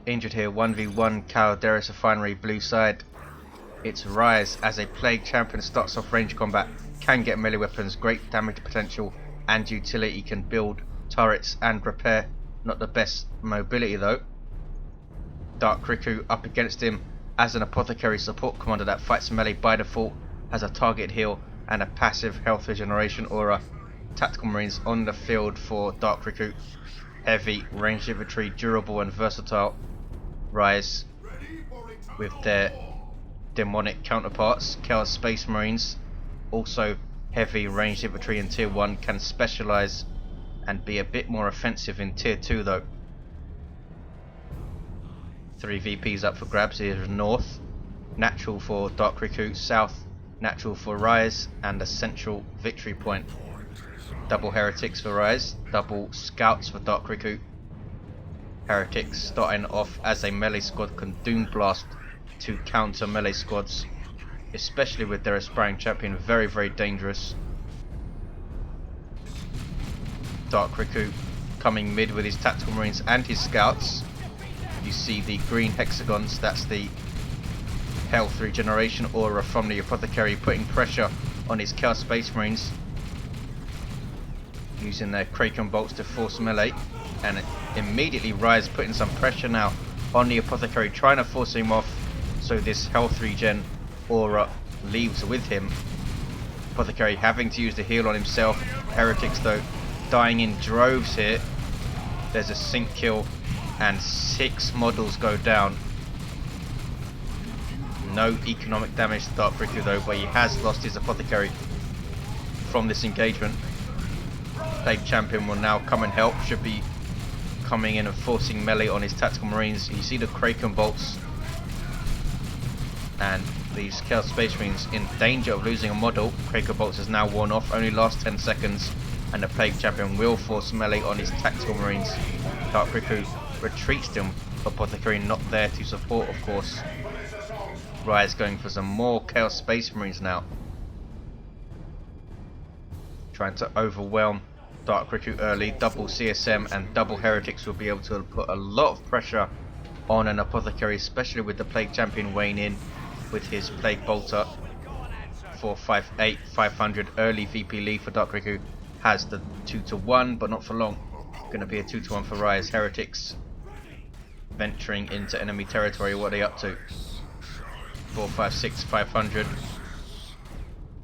injured here. 1v1 Calderis Refinery, blue side. It's Rise as a plague champion, starts off range combat, can get melee weapons, great damage potential and utility, can build turrets and repair. Not the best mobility though. Dark Riku up against him as an Apothecary support commander that fights melee by default, has a target heal and a passive health regeneration aura. Tactical Marines on the field for Dark Riku. Heavy ranged infantry, durable and versatile. Rise with their demonic counterparts. Chaos Space Marines, also heavy ranged infantry in tier 1, can specialise and be a bit more offensive in tier 2 though. 3 VPs up for grabs. Here's north, natural for Dark Riku, south, natural for Rise, and a central victory point. Double heretics for Rise, double scouts for Dark Riku. Heretics starting off as a melee squad can doom blast to counter melee squads, especially with their aspiring champion. Very, very dangerous. Dark Riku coming mid with his tactical marines and his scouts. You see the green hexagons, that's the health regeneration aura from the Apothecary, putting pressure on his Chaos Space Marines, using their Kraken bolts to force melee, and immediately Rise putting some pressure now on the Apothecary, trying to force him off so this health regen aura leaves with him. Apothecary having to use the heal on himself. Heretics though dying in droves here. There's a sync kill and 6 models go down. No economic damage to Dark Riku though, but he has lost his Apothecary from this engagement. Plague Champion will now come and help, should be coming in and forcing melee on his tactical marines. You see the Kraken bolts, and these Chaos Space Marines in danger of losing a model. Kraken bolts has now worn off, only last 10 seconds, and the Plague Champion will force melee on his tactical marines. Dark Riku retreats them, Apothecary not there to support of course. Rise going for some more Chaos Space Marines now, trying to overwhelm Dark Riku early. Double CSM and double Heretics will be able to put a lot of pressure on an Apothecary, especially with the Plague Champion weighing in with his Plague Bolter. 458, 500 early VP lead for Dark Riku. Has the 2-1, but not for long. Going to be a 2-1 for Rise. Heretics venturing into enemy territory. What are they up to? 456, 500.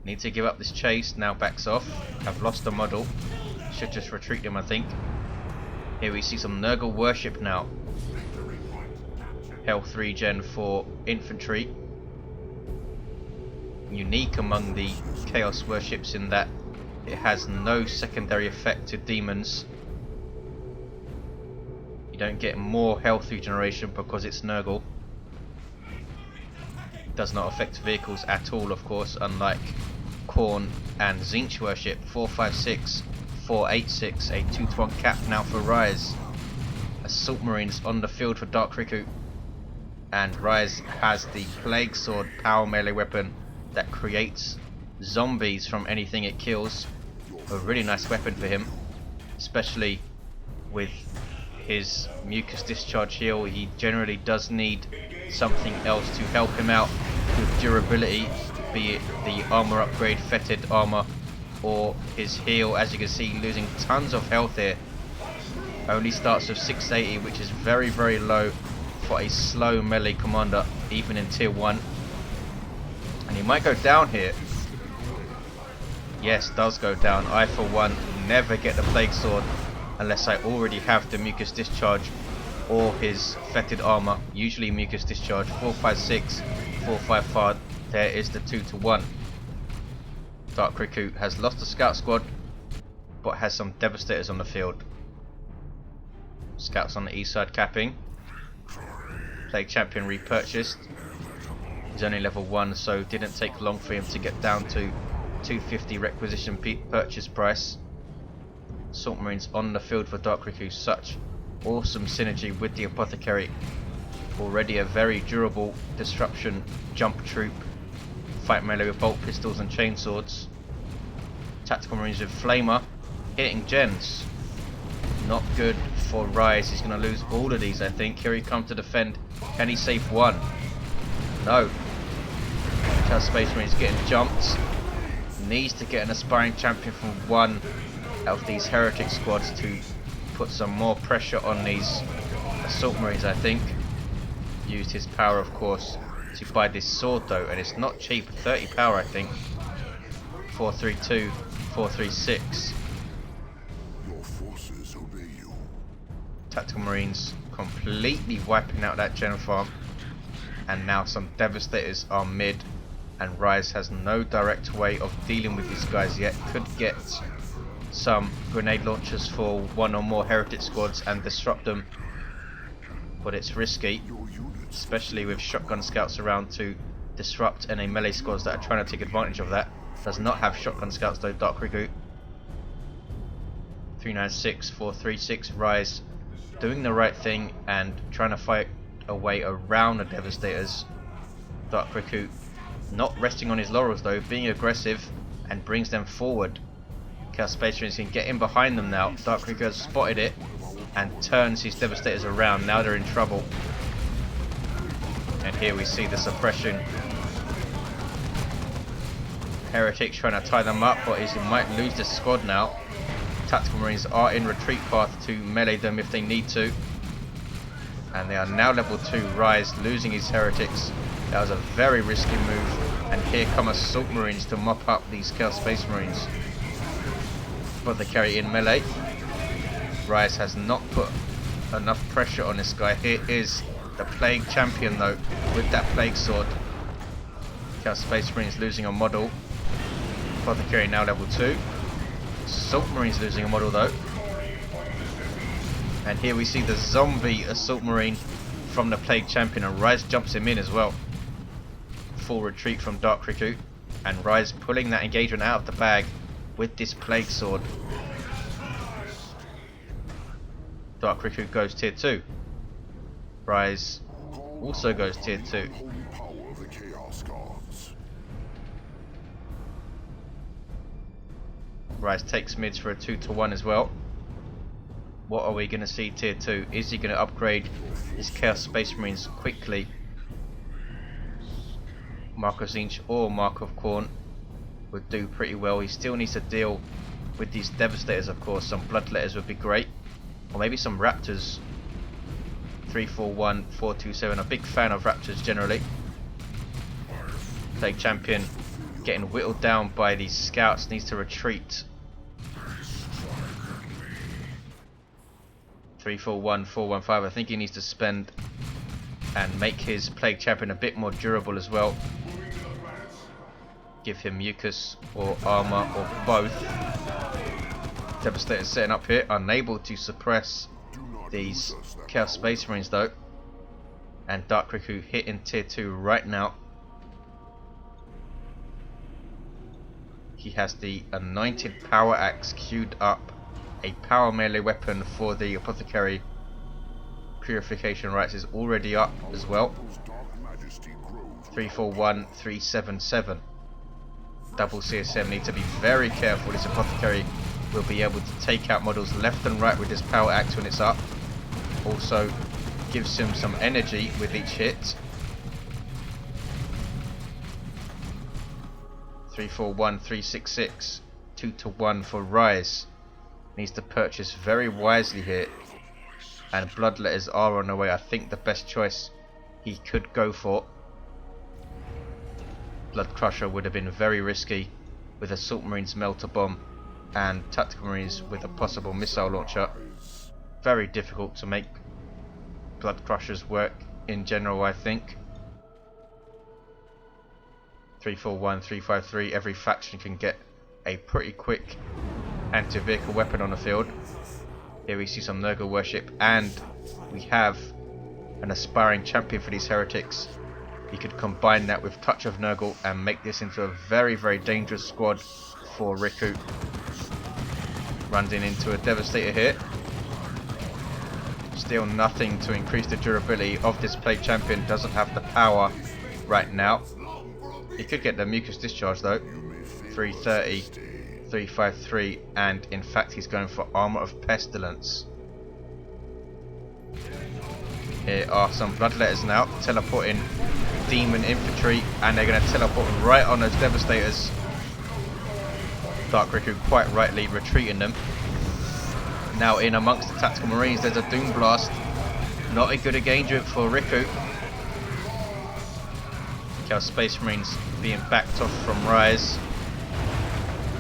Need to give up this chase. Now backs off. Have lost the model. Should just retreat them, I think. Here we see some Nurgle worship now. Health regen for infantry. Unique among the Chaos worships in that it has no secondary effect to demons. You don't get more health regeneration because it's Nurgle. It does not affect vehicles at all, of course, unlike Khorne and Tzeentch worship. 456, 486, a 2-1 cap now for Rise. Assault Marines on the field for Dark Riku, and Rise has the Plague Sword power melee weapon that creates zombies from anything it kills. A really nice weapon for him, especially with his mucus discharge heal. He generally does need something else to help him out with durability, be it the armor upgrade, fetid armor, or his heal. As you can see, losing tons of health here. Only starts with 680, which is very, very low for a slow melee commander, even in tier 1. And he might go down here. Yes, does go down. I for one never get the Plague Sword unless I already have the Mucus Discharge or his fetid armor. Usually Mucus Discharge. 456, 455. There is the 2-1. Dark Riku has lost the scout squad, but has some devastators on the field. Scouts on the east side capping. Plague Champion repurchased. He's only level 1, so didn't take long for him to get down to 250 requisition purchase price. Assault Marines on the field for Dark Riku. Such awesome synergy with the Apothecary. Already a very durable disruption jump troop. Fight melee with bolt pistols and chainswords. Tactical Marines with Flamer hitting gens. Not good for Rise. He's going to lose all of these, I think. Here he comes to defend. Can he save one? No. Chaos Space Marine is getting jumped. Needs to get an aspiring champion from one of these heretic squads to put some more pressure on these assault marines, I think. Used his power, of course, to buy this sword though, and it's not cheap. 30 power, I think. 432, 436. Your forces obey you. Tactical Marines completely wiping out that gen farm, and now some Devastators are mid, and Rise has no direct way of dealing with these guys yet. Could get some grenade launchers for one or more heretic squads and disrupt them, but it's risky, especially with shotgun scouts around to disrupt any melee squads that are trying to take advantage of that. Does not have shotgun scouts though, Dark Riku. 396, 436, Rise doing the right thing and trying to fight a way around the Devastators. Dark Riku not resting on his laurels though, being aggressive and brings them forward. Chaos Space Marines can get in behind them now. Dark Riku has spotted it and turns his Devastators around. Now they're in trouble. And here we see the suppression. Heretics trying to tie them up, but he might lose this squad now. Tactical Marines are in retreat path to melee them if they need to. And they are now level 2. Rise losing his heretics. That was a very risky move. And here come assault marines to mop up these Chaos Space Marines. Apothecary in melee. Rise has not put enough pressure on this guy. Here is the Plague Champion though, with that Plague Sword. Chaos Space Marines losing a model. Apothecary now level 2. Assault Marines losing a model though. And here we see the zombie Assault Marine from the Plague Champion, and Rise jumps him in as well. Full retreat from Dark Riku, and Rise pulling that engagement out of the bag with this Plague Sword. Dark Riku goes tier 2. Rise also goes tier 2. Rise takes mids for a 2-to-1 as well. What are we going to see tier 2? Is he going to upgrade his Chaos Space Marines quickly? Mark of Zinch or Mark of Khorne would do pretty well. He still needs to deal with these Devastators, of course. Some Bloodletters would be great. Or maybe some Raptors. 341, 427. A big fan of Raptors generally. Plague Champion getting whittled down by these scouts. Needs to retreat. 341, 415. I think he needs to spend and make his Plague Champion a bit more durable as well. Give him mucus or armor or both. Devastator setting up here, unable to suppress these Chaos Space Marines though. And Dark Riku hitting tier 2 right now. He has the Anointed Power Axe queued up. A power melee weapon for the Apothecary. Purification Rites is already up as well. 341, 377. Double CSM need to be very careful. This Apothecary will be able to take out models left and right with this power axe when it's up. Also gives him some energy with each hit. 341, 366. 2-to-1 for Rise. Needs to purchase very wisely here. And Bloodletters are on the way. I think the best choice he could go for. Blood Crusher would have been very risky with Assault Marines Melter Bomb and Tactical Marines with a possible missile launcher. Very difficult to make Blood Crushers work in general, I think. 341, 353. Every faction can get a pretty quick anti-vehicle weapon on the field. Here we see some Nurgle worship, and we have an aspiring champion for these heretics. You could combine that with Touch of Nurgle and make this into a very, very dangerous squad for Riku. Runs into a Devastator here. Still nothing to increase the durability of this Plague Champion. Doesn't have the power right now. He could get the Mucus Discharge though. 330, 353, and in fact he's going for Armor of Pestilence. Here are some bloodletters now, teleporting demon infantry, and they're going to teleport right on those devastators. Dark Riku quite rightly retreating them. Now in amongst the tactical marines, there's a Doom Blast. Not a good engagement for Riku. Chaos Space Marines being backed off from Rise.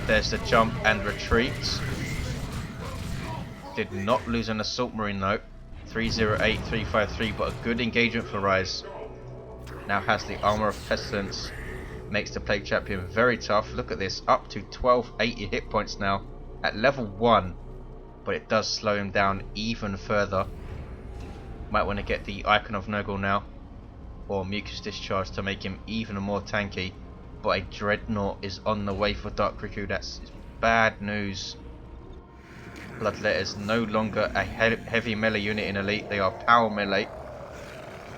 There's the jump and retreat. Did not lose an Assault Marine though. 308-353, but a good engagement for Rise. Now has the Armor of Pestilence. Makes the Plague Champion very tough. Look at this, up to 1280 hit points now at level 1. But it does slow him down even further. Might want to get the Icon of Nurgle now, or Mucus Discharge to make him even more tanky. But a Dreadnought is on the way for Dark Riku. That's bad news. Bloodletters no longer a heavy melee unit in Elite. They are power melee.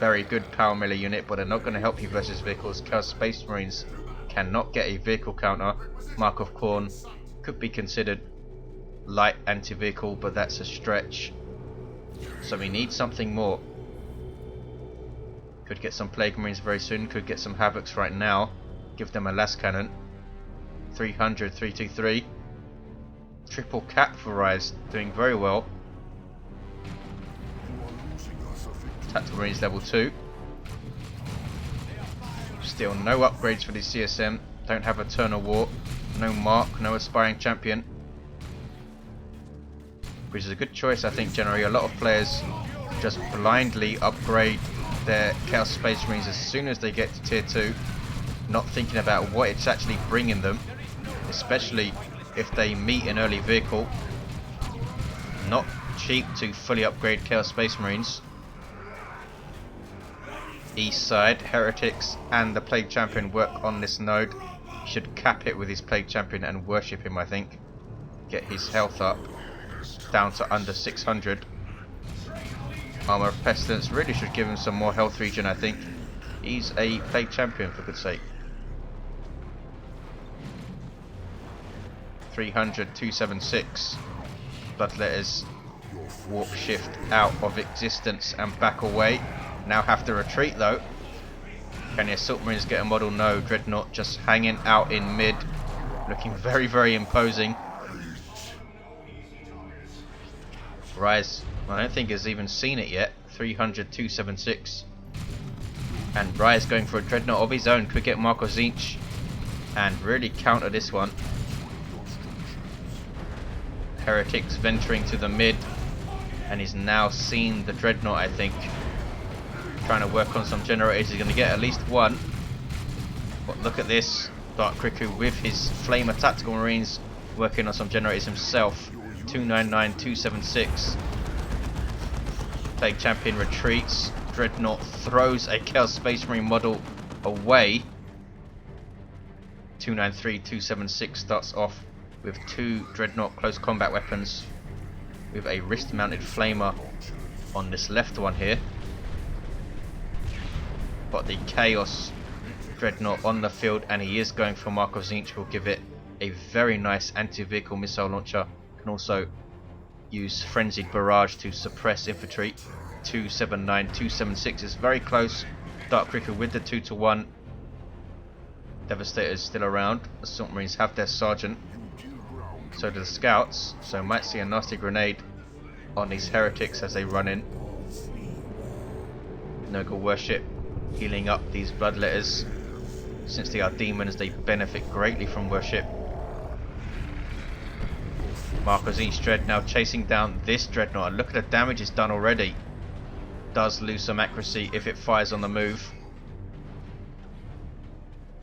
Very good power melee unit, but they're not going to help you versus vehicles. Chaos Space Marines cannot get a vehicle counter. Mark of Khorne could be considered light anti-vehicle, but that's a stretch. So we need something more. Could get some Plague Marines very soon. Could get some Havocs right now. Give them a Las Cannon. 300, 323. Triple cap for Rise, doing very well. Tactical Marines level 2. Still no upgrades for the CSM. Don't have Eternal War. No Mark, no Aspiring Champion. Which is a good choice, I think. Generally a lot of players just blindly upgrade their Chaos Space Marines as soon as they get to tier 2, not thinking about what it's actually bringing them, especially if they meet an early vehicle. Not cheap to fully upgrade Chaos Space Marines. East side, Heretics and the Plague Champion work on this node. Should cap it with his Plague Champion and worship him, I think. Get his health up down to under 600. Armor of Pestilence really should give him some more health regen, I think. He's a Plague Champion, for good's sake. 300, 276. Bloodletters warp shift out of existence and back away. Now have to retreat though. Can the Assault Marines get a model? No. Dreadnought just hanging out in mid. Looking very, very imposing. Rise, I don't think has even seen it yet. 300, 276. And Rise going for a Dreadnought of his own. Could get Marco Zinch and really counter this one. Heretics venturing to the mid, and he's now seen the Dreadnought, I think. Trying to work on some generators. He's going to get at least one. But look at this. Dark Riku with his Flamer Tactical Marines working on some generators himself. 299, 276. Plague Champion retreats. Dreadnought throws a Chaos Space Marine model away. 293, 276 starts off with 2 Dreadnought close combat weapons with a wrist mounted flamer on this left one here. But the Chaos Dreadnought on the field, and he is going for Mark of Zinch, will give it a very nice anti-vehicle missile launcher. Can also use Frenzied Barrage to suppress infantry. 279, 276 is very close. Dark Riku with the 2-to-1. Devastator's still around. Assault Marines have their sergeant. So do the scouts. So might see a nasty grenade on these heretics as they run in. Nurgle worship healing up these bloodletters. Since they are demons, they benefit greatly from worship. Marco Zinch Dread now chasing down this Dreadnought, and look at the damage it's done already. Does lose some accuracy if it fires on the move.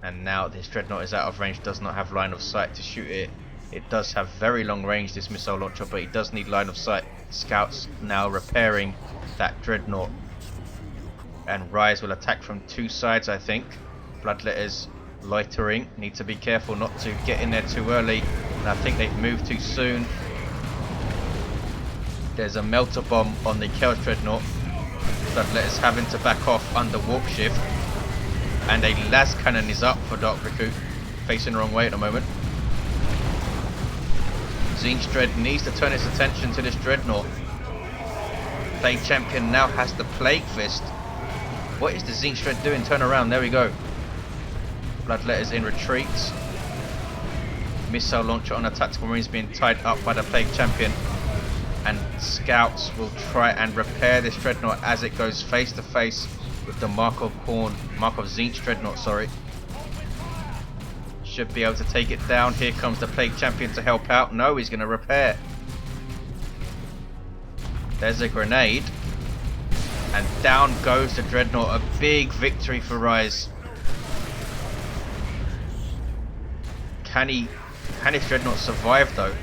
And now this Dreadnought is out of range, does not have line of sight to shoot it. It does have very long range, this missile launcher, but it does need line of sight. Scouts now repairing that Dreadnought. And Rise will attack from 2 sides, I think. Bloodletters loitering. Need to be careful not to get in there too early. And I think they've moved too soon. There's a melter bomb on the Chaos Dreadnought. Bloodletters having to back off under warp shift. And a las cannon is up for Dark Riku. Facing the wrong way at the moment. Zinch Dread needs to turn its attention to this Dreadnought. Plague Champion now has the Plague Fist. What is the Zinc Shred doing? Turn around, there we go. Bloodletter's in retreat. Missile launcher on a Tactical Marines being tied up by the Plague Champion. And scouts will try and repair this Dreadnought as it goes face to face with the Markov Zinch Dreadnought, sorry. Should be able to take it down. Here comes the Plague Champion to help out. No, he's going to repair. There's a grenade. And down goes the Dreadnought. A big victory for Rise. Can his Dreadnought survive though?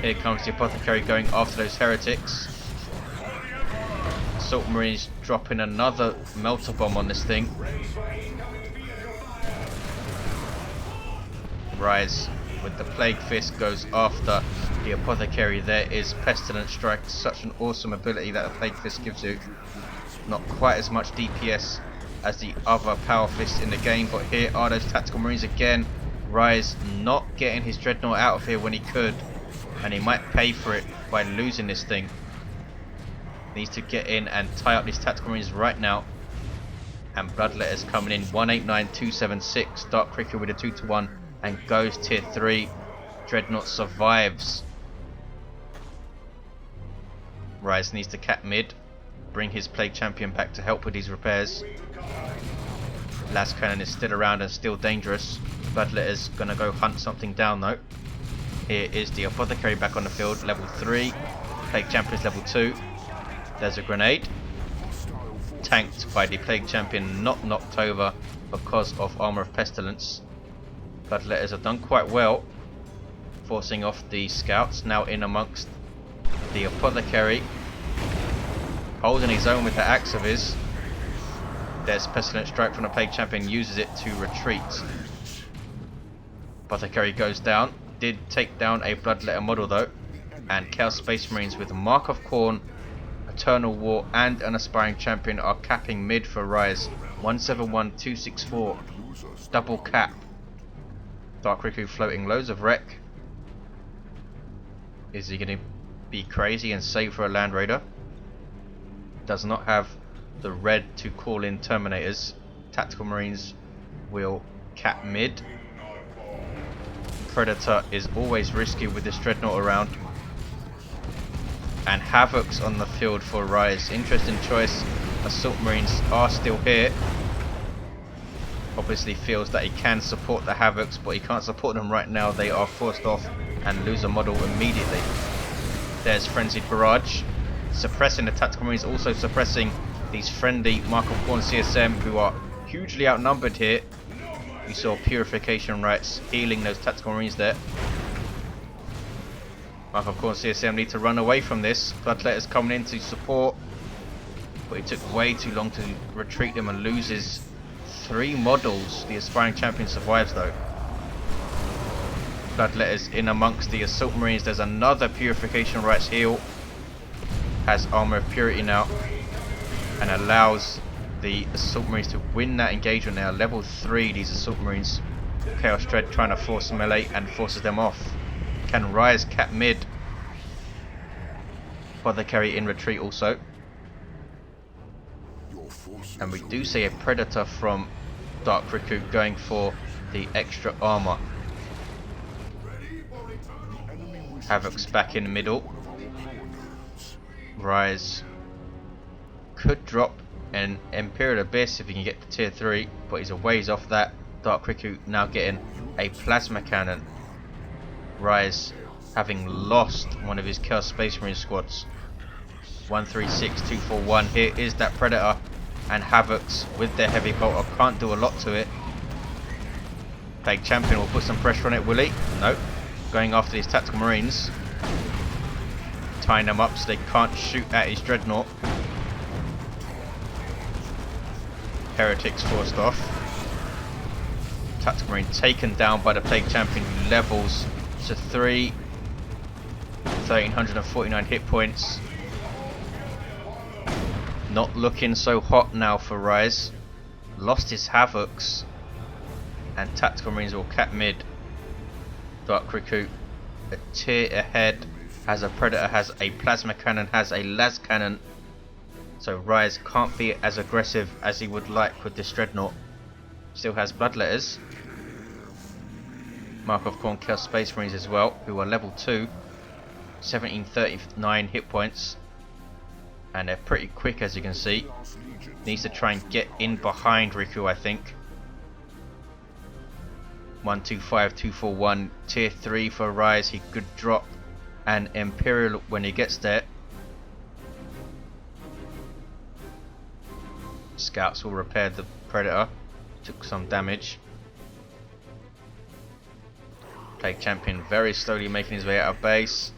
Here comes the Apothecary going after those heretics. Assault Marines dropping another melter bomb on this thing. Rise with the Plague Fist goes after the Apothecary. There is Pestilence Strike, such an awesome ability that the Plague Fist gives you. Not quite as much DPS as the other Power Fists in the game, but here are those Tactical Marines again. Rise not getting his Dreadnought out of here when he could, and he might pay for it by losing this thing. Needs to get in and tie up these Tactical Marines right now. And Bloodletter's coming in 189276. Dark Riku with a 2-to-1 and goes tier 3. Dreadnought survives. Rise needs to cap mid, bring his Plague Champion back to help with these repairs. Last Cannon is still around and still dangerous. Bloodletter's gonna go hunt something down though. Here is the Apothecary back on the field, level 3. Plague Champion's level 2. There's a grenade. Tanked by the Plague Champion, not knocked over because of Armour of Pestilence. Bloodletters have done quite well, forcing off the scouts. Now in amongst the Apothecary, holding his own with the axe of his. There's Pestilence Strike from the Plague Champion, uses it to retreat. Apothecary goes down. Did take down a Bloodletter model though. And Chaos Space Marines with Mark of Khorne, Eternal War and an Aspiring Champion are capping mid for Rise. 171264. Double cap. Dark Riku floating loads of wreck. Is he going to be crazy and save for a Land Raider? Does not have the red to call in Terminators. Tactical Marines will cap mid. Predator is always risky with this Dreadnought around. And Havoc's on the field for Rise. Interesting choice. Assault Marines are still here. Obviously feels that he can support the Havocs, but he can't support them right now. They are forced off and lose a model immediately. There's Frenzied Barrage. Suppressing the Tactical Marines, also suppressing these friendly Mark of Khorne CSM who are hugely outnumbered here. We saw Purification Rites healing those Tactical Marines there. Mark of Khorne CSM need to run away from this. Bloodletter's coming in to support, but it took way too long to retreat them and loses 3 models. The Aspiring Champion survives though. Bloodletter's in amongst the Assault Marines. There's another Purification Rites heal. Has Armour of Purity now and allows the Assault Marines to win that engagement now. Level 3 these Assault Marines. Chaos Dread trying to force melee and forces them off. Can Rise cap mid. Apothecary in retreat also. And we do see a Predator from Dark Riku going for the extra armor. Havoc's back in the middle. Rise could drop an Imperial Abyss if he can get to tier 3, but he's a ways off that. Dark Riku now getting a Plasma Cannon. Rise having lost one of his Chaos Space Marine squads. 136241. Here is that Predator, and Havoc's with their heavy bolter can't do a lot to it. Plague Champion will put some pressure on it, will he? Nope. Going after these Tactical Marines, tying them up so they can't shoot at his Dreadnought. Heretics forced off. Tactical Marine taken down by the Plague Champion, who levels to 3. 1349 hit points. Not looking so hot now for Rise. Lost his Havocs. And Tactical Marines will cap mid. Dark Riku a tier ahead Has a Predator, has a Plasma Cannon, has a Las Cannon. So Rise can't be as aggressive as he would like with this Dreadnought. Still has Bloodletters. Mark of Khorne Chaos Space Marines as well, who are level 2. 1739 hit points. And they're pretty quick, as you can see. Needs to try and get in behind Riku, I think. 125, 241, tier 3 for Rise. He could drop an Imperial when he gets there. Scouts will repair the Predator. Took some damage. Plague Champion very slowly making his way out of base.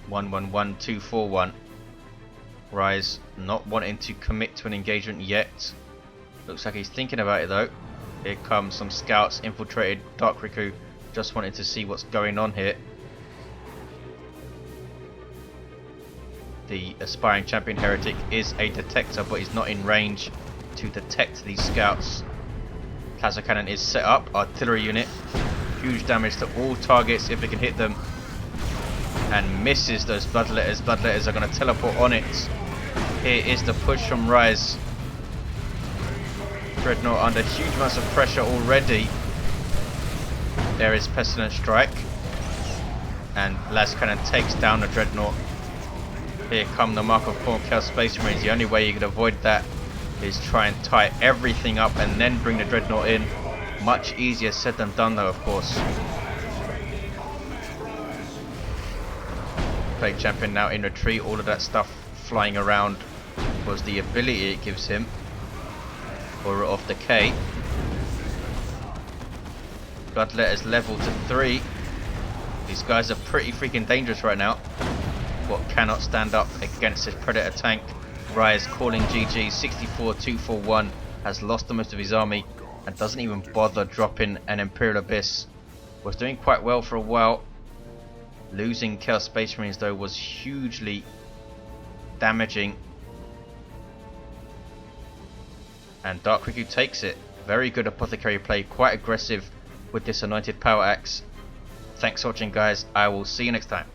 One, 241. Rise not wanting to commit to an engagement yet. Looks like he's thinking about it though. Here comes some scouts infiltrated Dark Riku, just wanting to see what's going on here. The aspiring champion heretic is a detector, but he's not in range to detect these scouts. Plasma cannon is set up, artillery unit, huge damage to all targets if it can hit them, and misses those Bloodletters. Bloodletters are going to teleport on it. Here is the push from Rise. Dreadnought under huge amounts of pressure already. There is Pestilent Strike, and Las Cannon takes down the Dreadnought. Here come the Mark of Khorne Chaos Space Marines. The only way you can avoid that is try and tie everything up and then bring the Dreadnought in. Much easier said than done though, of course. Plague Champion now in retreat. All of that stuff flying around was the ability it gives him. Aura of Decay. Bloodletters level to 3. These guys are pretty freaking dangerous right now. What cannot stand up against this Predator tank. Rise calling GG. 64-241. Has lost the most of his army and doesn't even bother dropping an Imperial Abyss. Was doing quite well for a while. Losing Chaos Space Marines though was hugely damaging. And Dark Riku takes it. Very good Apothecary play. Quite aggressive with this Anointed Power Axe. Thanks for watching guys. I will see you next time.